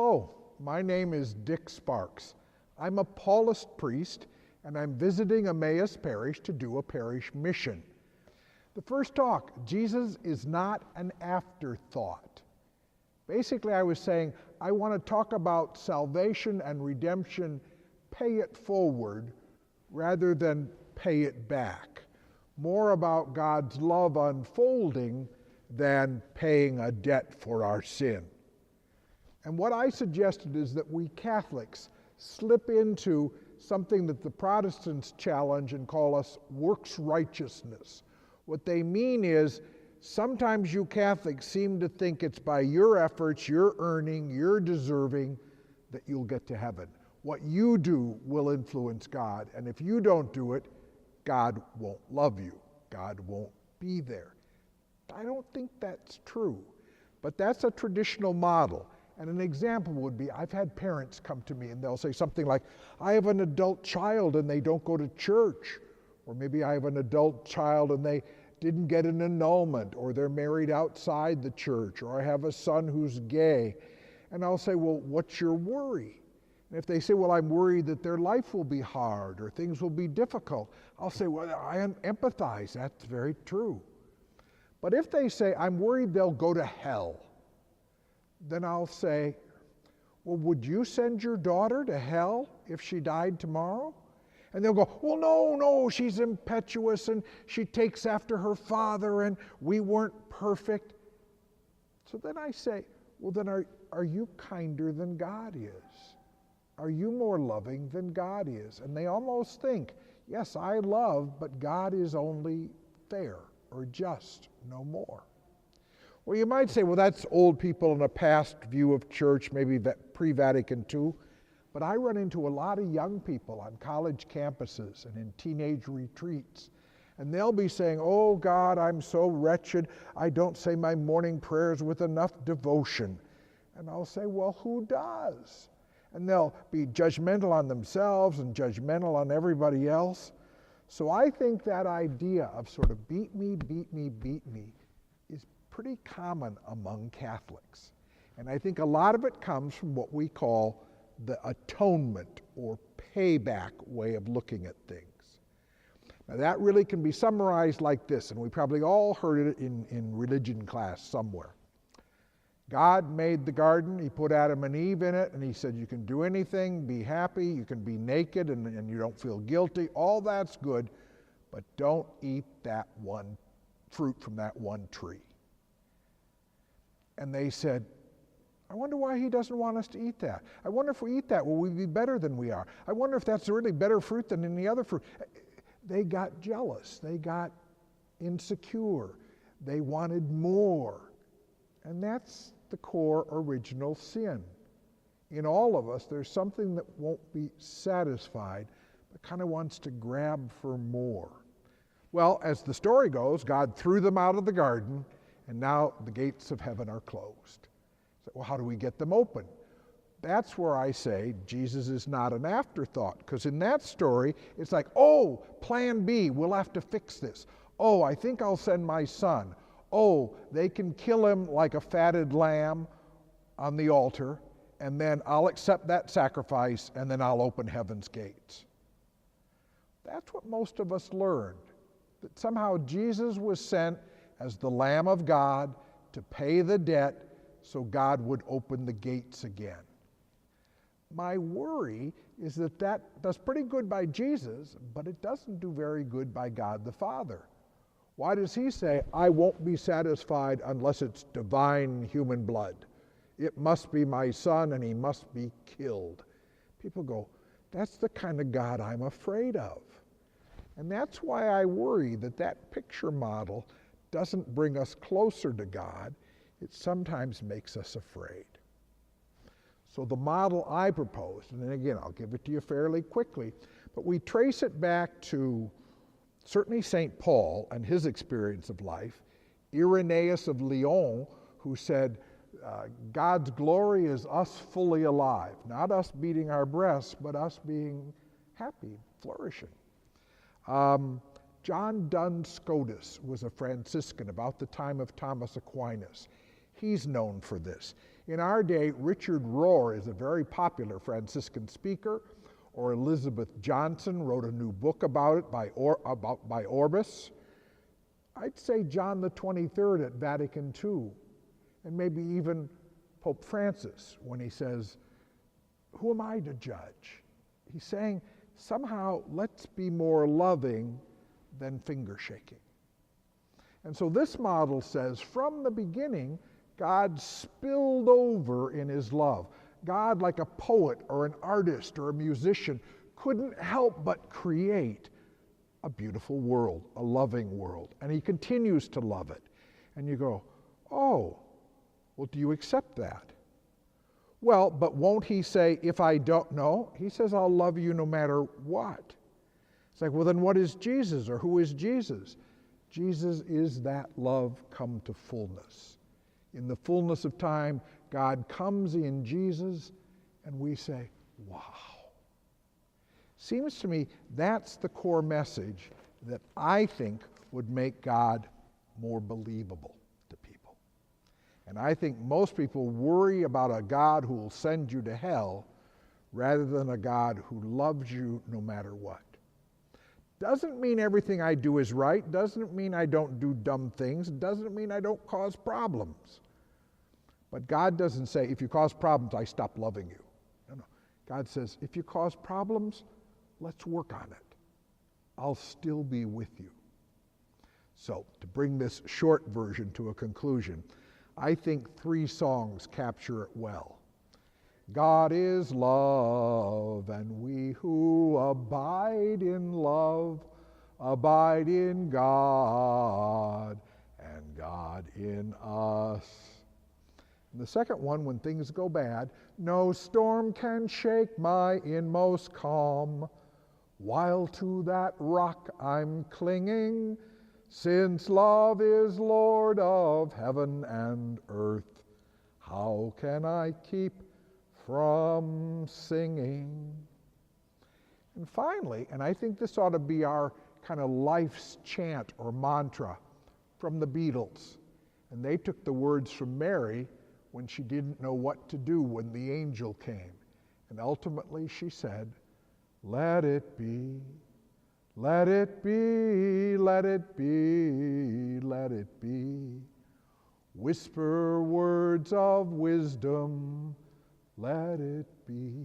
Hello, my name is Dick Sparks. I'm a Paulist priest, and I'm visiting Emmaus Parish to do a parish mission. The first talk, Jesus is not an afterthought. Basically, I was saying, I want to talk about salvation and redemption, pay it forward, rather than pay it back. More about God's love unfolding than paying a debt for our sin. And what I suggested is that we Catholics slip into something that the Protestants challenge and call us works righteousness. What they mean is, sometimes you Catholics seem to think it's by your efforts, your earning, your deserving, that you'll get to heaven. What you do will influence God, and if you don't do it, God won't love you. God won't be there. I don't think that's true, but that's a traditional model. And an example would be, I've had parents come to me and they'll say something like, I have an adult child and they don't go to church. Or maybe I have an adult child and they didn't get an annulment, or they're married outside the church, or I have a son who's gay. And I'll say, well, what's your worry? And if they say, well, I'm worried that their life will be hard or things will be difficult, I'll say, well, I empathize. That's very true. But if they say, I'm worried they'll go to hell, then I'll say, well, would you send your daughter to hell if she died tomorrow? And they'll go, well, no, she's impetuous and she takes after her father and we weren't perfect. So then I say, well, then are you kinder than God is? Are you more loving than God is? And they almost think, yes, I love, but God is only fair or just, no more. Well, you might say, well, that's old people in a past view of church, maybe pre-Vatican II. But I run into a lot of young people on college campuses and in teenage retreats. And they'll be saying, oh, God, I'm so wretched. I don't say my morning prayers with enough devotion. And I'll say, well, who does? And they'll be judgmental on themselves and judgmental on everybody else. So I think that idea of sort of beat me is pretty common among Catholics. And I think a lot of it comes from what we call the atonement or payback way of looking at things. Now that really can be summarized like this, and we probably all heard it in religion class somewhere. God made the garden, he put Adam and Eve in it, and he said you can do anything, be happy, you can be naked and you don't feel guilty, all that's good, but don't eat that one fruit from that one tree. And they said, I wonder why he doesn't want us to eat that. I wonder if we eat that, will we be better than we are? I wonder if that's a really better fruit than any other fruit. They got jealous. They got insecure. They wanted more. And that's the core original sin. In all of us, there's something that won't be satisfied, but kind of wants to grab for more. Well, as the story goes, God threw them out of the garden, and now the gates of heaven are closed. So, well, how do we get them open? That's where I say Jesus is not an afterthought, because in that story, it's like, oh, plan B, we'll have to fix this. Oh, I think I'll send my son. Oh, they can kill him like a fatted lamb on the altar, and then I'll accept that sacrifice, and then I'll open heaven's gates. That's what most of us learned, that somehow Jesus was sent as the Lamb of God to pay the debt so God would open the gates again. My worry is that does pretty good by Jesus, but it doesn't do very good by God the Father. Why does he say, I won't be satisfied unless it's divine human blood? It must be my son and he must be killed. People go, that's the kind of God I'm afraid of. And that's why I worry that picture model doesn't bring us closer to God. It sometimes makes us afraid. So the model I proposed, and then again, I'll give it to you fairly quickly, but we trace it back to certainly St. Paul and his experience of life, Irenaeus of Lyon, who said, God's glory is us fully alive, not us beating our breasts, but us being happy, flourishing. John Duns Scotus was a Franciscan about the time of Thomas Aquinas. He's known for this. In our day, Richard Rohr is a very popular Franciscan speaker, or Elizabeth Johnson wrote a new book about it by Orbis. I'd say John the 23rd at Vatican II, and maybe even Pope Francis when he says, who am I to judge? He's saying, somehow let's be more loving than finger shaking. And so this model says, from the beginning, God spilled over in his love. God, like a poet or an artist or a musician, couldn't help but create a beautiful world, a loving world. And he continues to love it. And you go, oh, well, do you accept that? Well, but won't he say, if I don't know? He says, I'll love you no matter what. It's like, well, then what is Jesus, or who is Jesus? Jesus is that love come to fullness. In the fullness of time, God comes in Jesus, and we say, wow. Seems to me that's the core message that I think would make God more believable to people. And I think most people worry about a God who will send you to hell rather than a God who loves you no matter what. Doesn't mean everything I do is right, doesn't mean I don't do dumb things, doesn't mean I don't cause problems. But God doesn't say, if you cause problems, I stop loving you. No. God says, if you cause problems, let's work on it. I'll still be with you. So, to bring this short version to a conclusion, I think 3 songs capture it well. God is love, and we who abide in love abide in God, and God in us. And the second one, when things go bad, no storm can shake my inmost calm, while to that rock I'm clinging, since love is Lord of heaven and earth. How can I keep from singing? And finally, and I think this ought to be our kind of life's chant or mantra, from the Beatles. And they took the words from Mary when she didn't know what to do when the angel came. And ultimately she said, let it be, let it be, let it be, let it be. Whisper words of wisdom, let it be.